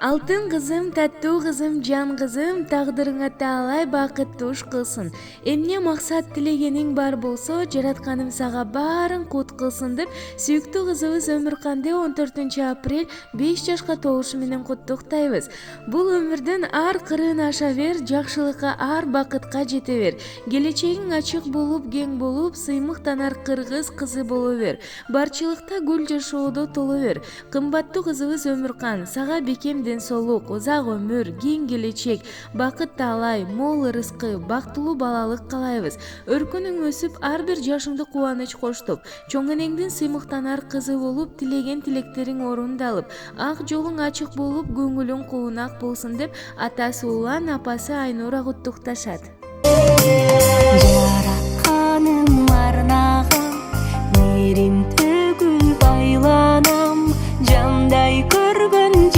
Алтын кызым, таттуу кызым, жан кызым, тагдырыңа таалай бакыттууш кылсын. Эмне максат тилегениң бар болсо, жаратканым сага баарын кут кылсын деп, сүйүктүү кызыбыз Өмүрканды 14 апрель 5 жашка толушу менен куттуктайбыз. Бул өмүрдүн ар кырын аша бер, жакшылыкка, ар бакытка жете бер. Келечегиң ачык болуп, кең болуп, сыймыктанар кыргыз кызы боло бер. Барчылыкта гүл жашоодо толо бер. Кымбаттуу кызыбыз Өмүркан, сага бекем ден соолук, узак өмүр, кең келечек, бакыт таалай, мол ырыскы, бактылуу балалык каалайбыз. Өркүнүң өсүп, ар бир жашыңды кубаныч коштуп, чоң энеңдин сыймыктанар кызы болуп, тилеген тилектериң орундалып, ак жолуң ачык болуп, көңүлүң куунак болсун деп атасы Улан, апасы Айнура куттукташат. Жаратканым арнаган, мээрим төгүп айланам, жандай көргөн